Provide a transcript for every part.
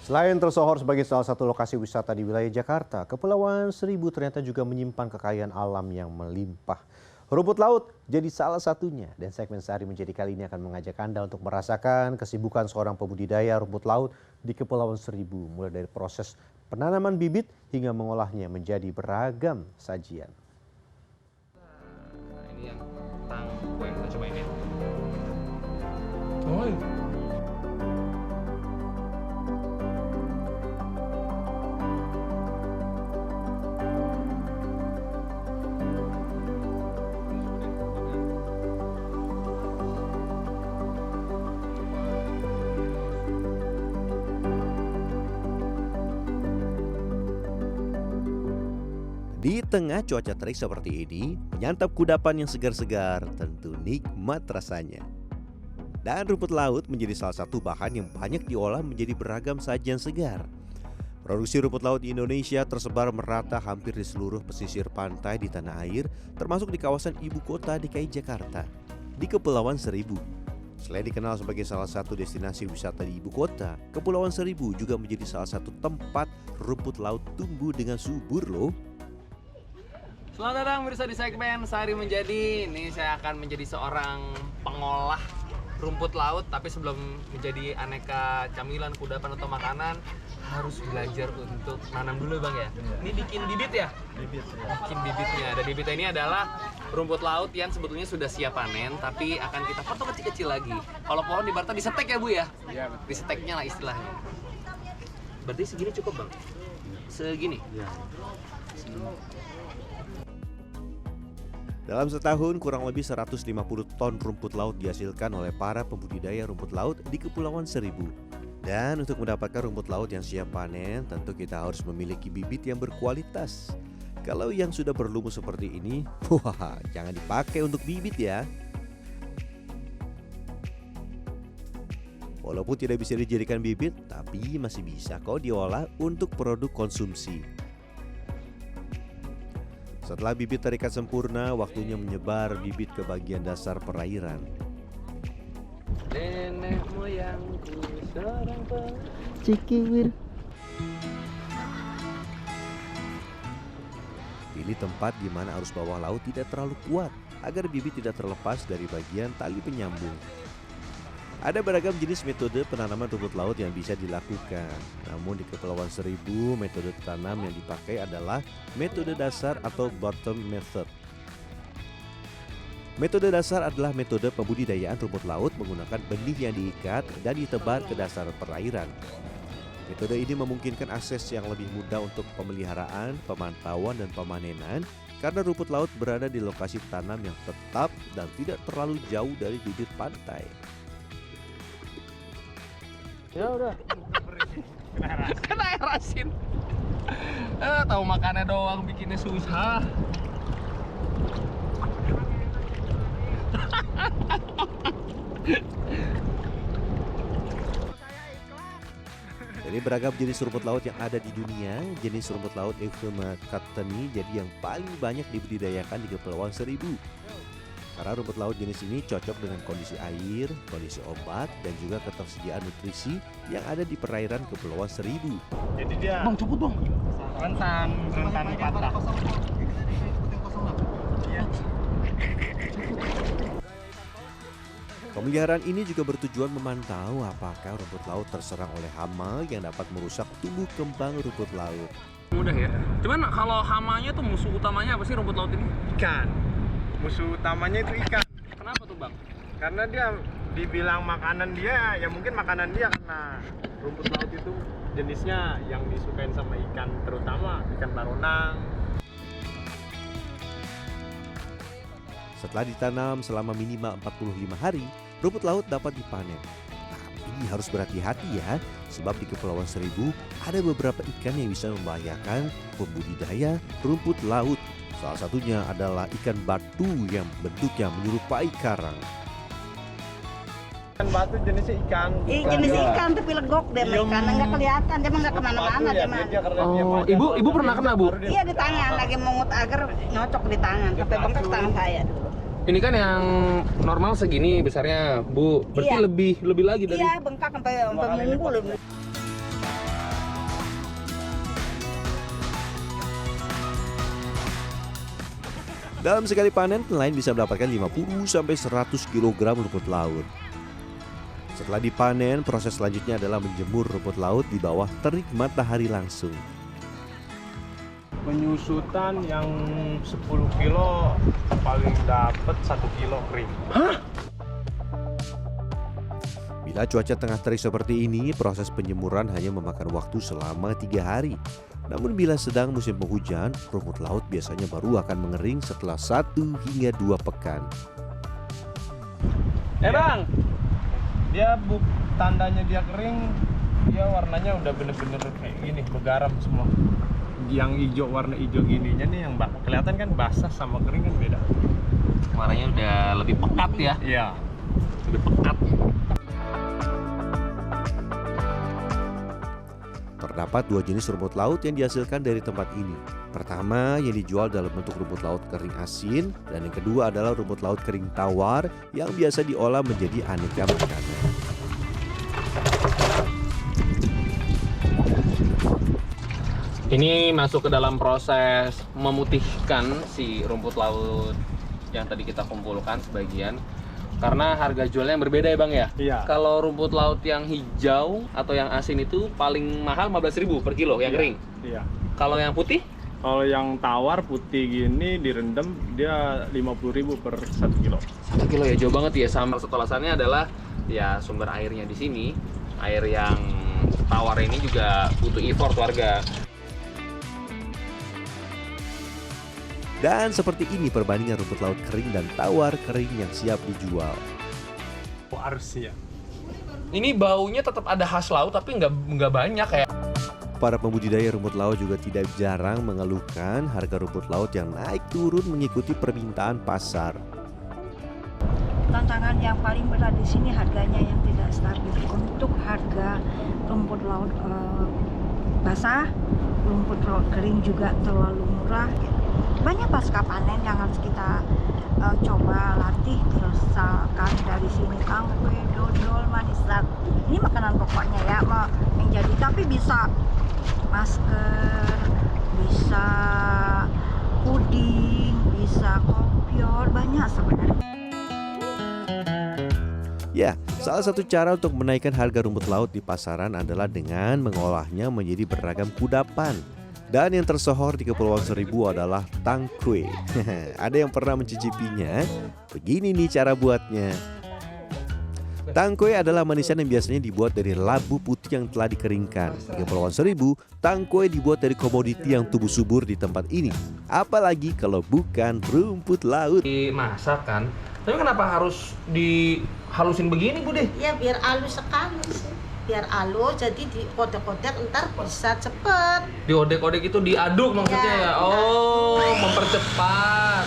Selain tersohor sebagai salah satu lokasi wisata di wilayah Jakarta, Kepulauan Seribu ternyata juga menyimpan kekayaan alam yang melimpah. Rumput laut jadi salah satunya, dan segmen Sehari Menjadi kali ini akan mengajak Anda untuk merasakan kesibukan seorang pembudidaya rumput laut di Kepulauan Seribu, mulai dari proses penanaman bibit hingga mengolahnya menjadi beragam sajian. Nah, ini yang tentang kue yang kita cobain ya. Di tengah cuaca terik seperti ini, menyantap kudapan yang segar-segar tentu nikmat rasanya. Dan rumput laut menjadi salah satu bahan yang banyak diolah menjadi beragam sajian segar. Produksi rumput laut di Indonesia tersebar merata hampir di seluruh pesisir pantai di tanah air, termasuk di kawasan ibu kota DKI Jakarta, di Kepulauan Seribu. Selain dikenal sebagai salah satu destinasi wisata di ibu kota, Kepulauan Seribu juga menjadi salah satu tempat rumput laut tumbuh dengan subur loh. Selamat datang pemirsa di segmen Sehari Menjadi. Ini saya akan menjadi seorang pengolah rumput laut, tapi sebelum menjadi aneka camilan, kudapan atau makanan harus belajar untuk nanam dulu Bang ya. Ini bikin bibit ya? Bibit ya. Bikin bibitnya. Dan bibitnya ini adalah rumput laut yang sebetulnya sudah siap panen, tapi akan kita potong kecil-kecil lagi. Kalau pohon di Barta disetek ya Bu ya? Iya. Diseteknya lah istilahnya. Berarti segini cukup Bang? Segini? Iya. Dalam setahun, kurang lebih 150 ton rumput laut dihasilkan oleh para pembudidaya rumput laut di Kepulauan Seribu. Dan untuk mendapatkan rumput laut yang siap panen, tentu kita harus memiliki bibit yang berkualitas. Kalau yang sudah berlumut seperti ini, wah, jangan dipakai untuk bibit ya. Walaupun tidak bisa dijadikan bibit, tapi masih bisa kok diolah untuk produk konsumsi. Setelah bibit terikat sempurna, waktunya menyebar bibit ke bagian dasar perairan. Nenek moyangku seorang Cikiwir. Pilih tempat di mana arus bawah laut tidak terlalu kuat, agar bibit tidak terlepas dari bagian tali penyambung. Ada beragam jenis metode penanaman rumput laut yang bisa dilakukan. Namun di Kepulauan Seribu, metode tanam yang dipakai adalah metode dasar atau bottom method. Metode dasar adalah metode pembudidayaan rumput laut menggunakan benih yang diikat dan ditebar ke dasar perairan. Metode ini memungkinkan akses yang lebih mudah untuk pemeliharaan, pemantauan, dan pemanenan karena rumput laut berada di lokasi tanam yang tetap dan tidak terlalu jauh dari bibir pantai. Ya udah. Kena air asin. Tahu makannya doang bikinnya susah. Dari beragam jenis rumput laut yang ada di dunia, jenis rumput laut Euphema cattani jadi yang paling banyak dibudidayakan di Kepulauan Seribu. Karena rumput laut jenis ini cocok dengan kondisi air, kondisi obat, dan juga ketersediaan nutrisi yang ada di perairan Kepulauan Seribu. Jadi dia Bang, cepet bang. rentan patah. Pemeliharaan ini juga bertujuan memantau apakah rumput laut terserang oleh hama yang dapat merusak tumbuh kembang rumput laut. Mudah ya. Cuman kalau hamanya tuh musuh utamanya apa sih rumput laut ini? Ikan. Musuh utamanya itu ikan. Kenapa tuh bang? Karena dia dibilang makanan dia, ya mungkin makanan dia karena rumput laut itu jenisnya yang disukain sama ikan, terutama ikan baronang. Setelah ditanam selama minimal 45 hari, rumput laut dapat dipanen. Tapi harus berhati-hati ya, sebab di Kepulauan Seribu ada beberapa ikan yang bisa membahayakan pembudidaya rumput laut. Salah satunya adalah ikan batu yang bentuknya menyerupai karang. Ikan batu jenisnya ikan. Jenis ikan tapi legok deh ikan, nggak kelihatan, dia mah nggak kemana-mana dia mah. Oh, ibu pernah kena bu? Iya di tangan, lagi mungut agar nyocok di tangan, sampai bengkak tangan saya dulu. Ini kan yang normal segini besarnya bu, berarti Iya. lebih lagi dari. Iya bengkak sampai minggu lebih. Dalam sekali panen, nelayan bisa mendapatkan 50-100 kg rumput laut. Setelah dipanen, proses selanjutnya adalah menjemur rumput laut di bawah terik matahari langsung. Penyusutan yang 10 kilo paling dapat 1 kilo kering. Bila cuaca tengah terik seperti ini, proses penjemuran hanya memakan waktu selama 3 hari. Namun bila sedang musim penghujan, rumput laut biasanya baru akan mengering setelah 1 hingga 2 pekan. Bang, dia tandanya dia kering, dia warnanya udah bener-bener kayak gini, bergaram semua. Yang hijau, warna hijau gininya nih yang kelihatan kan basah sama kering kan beda. Warnanya udah lebih pekat ya. Iya. Lebih pekat. Terdapat 2 jenis rumput laut yang dihasilkan dari tempat ini. Pertama yang dijual dalam bentuk rumput laut kering asin, dan yang kedua adalah rumput laut kering tawar yang biasa diolah menjadi aneka makanan. Ini masuk ke dalam proses memutihkan si rumput laut yang tadi kita kumpulkan sebagian. Karena harga jualnya yang berbeda ya Bang ya? Iya. Kalau rumput laut yang hijau atau yang asin itu paling mahal 15.000 per kilo yang kering. Iya. Kalau yang putih? Kalau yang tawar putih gini direndam dia 50.000 per 1 kilo. 1 kilo ya, jauh banget ya. Sama satu alasannya adalah ya sumber airnya di sini. Air yang tawar ini juga butuh effort warga. Dan seperti ini perbandingan rumput laut kering dan tawar kering yang siap dijual. Harusnya. Ini baunya tetap ada khas laut tapi nggak banyak ya. Para pembudidaya rumput laut juga tidak jarang mengeluhkan harga rumput laut yang naik turun mengikuti permintaan pasar. Tantangan yang paling berat di sini harganya yang tidak stabil. Untuk harga rumput laut basah, rumput laut kering juga terlalu murah. Banyak pasca panen yang harus kita coba latih, misalkan dari sini tangkwe, dodol, manisan. Ini makanan pokoknya ya, yang jadi. Tapi bisa masker, bisa puding, bisa kopior, banyak sebenarnya. Ya, salah satu cara untuk menaikkan harga rumput laut di pasaran adalah dengan mengolahnya menjadi beragam kudapan. Dan yang tersohor di Kepulauan Seribu adalah tangkwe. Ada yang pernah mencicipinya? Begini nih cara buatnya. Tangkwe adalah manisan yang biasanya dibuat dari labu putih yang telah dikeringkan. Di Kepulauan Seribu, tangkwe dibuat dari komoditi yang tumbuh subur di tempat ini. Apalagi kalau bukan rumput laut. Dimasak kan, tapi kenapa harus dihalusin begini Bu deh? Ya biar halus sekali sih. Biar halus, jadi di kodek-kodek ntar bisa cepet. Diodek-odek itu diaduk maksudnya ya? Oh, mempercepat.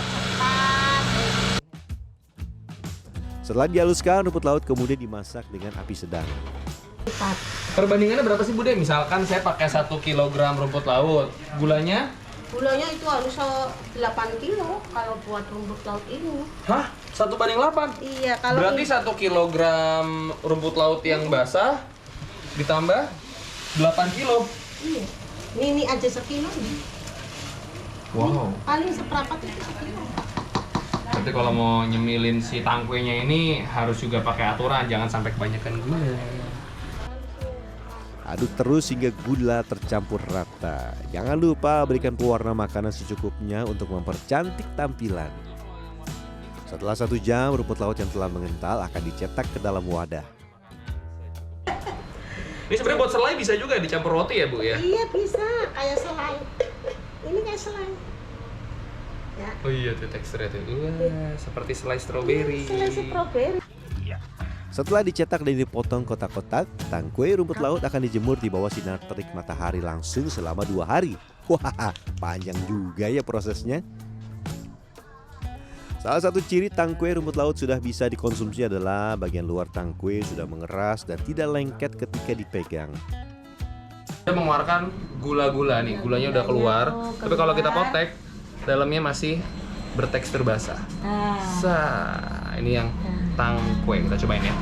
Setelah dihaluskan, rumput laut kemudian dimasak dengan api sedang. Perbandingannya berapa sih Bu deh? Misalkan saya pakai 1 kg rumput laut, gulanya? Gulanya itu harus 8 kilo kalau buat rumput laut ini. Hah? 1:8? Iya, kalau Berarti 1 kg rumput laut yang basah ditambah 8 kilo. Iya. Ini aja sekilo nih. Wow. Paling seperempat itu sekilo. Berarti kalau mau nyemilin si tangkwenya ini harus juga pakai aturan, jangan sampai kebanyakan gula. Aduk terus hingga gula tercampur rata. Jangan lupa berikan pewarna makanan secukupnya untuk mempercantik tampilan. Setelah 1 jam, rumput laut yang telah mengental akan dicetak ke dalam wadah. Ini sebenarnya buat selai bisa juga dicampur roti ya Bu ya? Iya bisa, kayak selai. Ini kayak selai. Ya. Oh iya tuh teksturnya tuh. Wah, seperti selai stroberi. Selai stroberi. Setelah dicetak dan dipotong kotak-kotak, tangkwe rumput laut akan dijemur di bawah sinar terik matahari langsung selama 2 hari. Wah, panjang juga ya prosesnya. Salah satu ciri tangkwe rumput laut sudah bisa dikonsumsi adalah bagian luar tangkwe sudah mengeras dan tidak lengket ketika dipegang. Kita mengeluarkan gula-gula nih, gulanya udah keluar. Tapi kalau kita potek, dalamnya masih bertekstur basah. Ini yang tangkwe, kita cobain ya.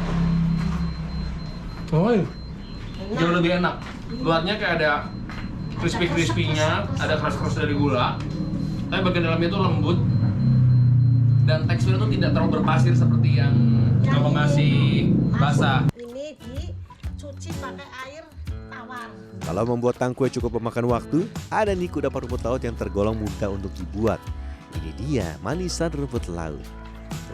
Oh, jauh lebih enak. Luarnya kayak ada crispy-crispy-nya, ada keras-keras dari gula. Tapi bagian dalamnya itu lembut. dan teksturnya tuh tidak terlalu berpasir seperti yang kalau masih basah. Ini dicuci pakai air tawar. Kalau membuat tangkwe cukup memakan waktu, ada nih kudapan rumput laut yang tergolong mudah untuk dibuat. Ini dia manisan rumput laut.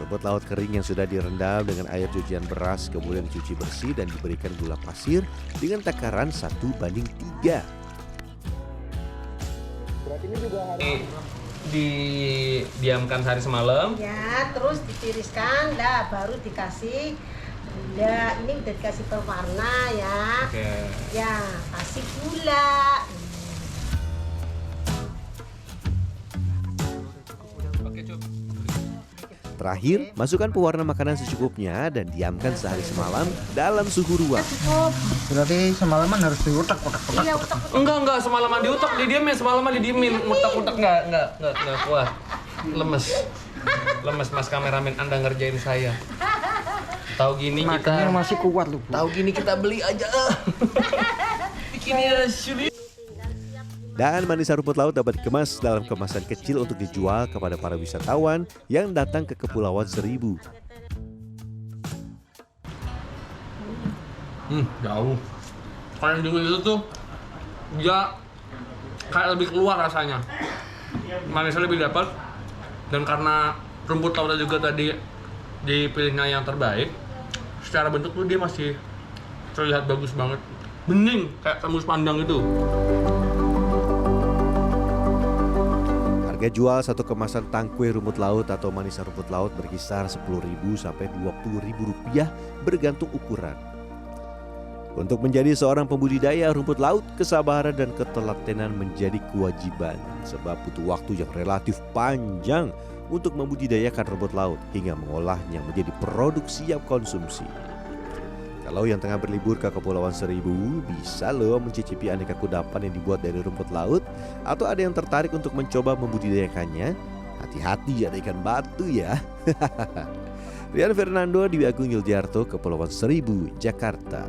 Rumput laut kering yang sudah direndam dengan air cucian beras, kemudian dicuci bersih dan diberikan gula pasir dengan takaran 1:3. Ini didiamkan sehari semalam. Ya, terus ditiriskan, dah baru dikasih. Ya, ini udah dikasih pewarna ya. Oke. Ya, kasih gula. Oke, Cuk. Terakhir, masukkan pewarna makanan secukupnya dan diamkan sehari semalam dalam suhu ruang. Berarti semalaman harus diutak-utak. Iya, utak. Enggak, semalaman diutak, didiemin, semalaman didiemin, utak-utak enggak kuat. Lemes Mas kameramen, Anda ngerjain saya. Tahu gini Makanya kita, masih kuat lu. tahu gini kita beli aja. Bikinnya sulit. Dan manisan rumput laut dapat dikemas dalam kemasan kecil untuk dijual kepada para wisatawan yang datang ke Kepulauan Seribu. Jauh. Kalau yang dingin itu tuh dia kayak lebih keluar rasanya. Manisnya lebih dapat, dan karena rumput lautnya juga tadi dipilihnya yang terbaik, secara bentuk tuh dia masih terlihat bagus banget, bening kayak tembus pandang itu. Harga jual satu kemasan tangkwe rumput laut atau manisan rumput laut berkisar Rp10.000 sampai Rp20.000 bergantung ukuran. Untuk menjadi seorang pembudidaya rumput laut, kesabaran dan ketelatenan menjadi kewajiban sebab butuh waktu yang relatif panjang untuk membudidayakan rumput laut hingga mengolahnya menjadi produk siap konsumsi. Kalau yang tengah berlibur ke Kepulauan Seribu, bisa loh mencicipi aneka kudapan yang dibuat dari rumput laut, atau ada yang tertarik untuk mencoba membudidayakannya, hati-hati ada ikan batu ya. Rian Fernando, Dwi Agung Yuljarto, Kepulauan Seribu, Jakarta.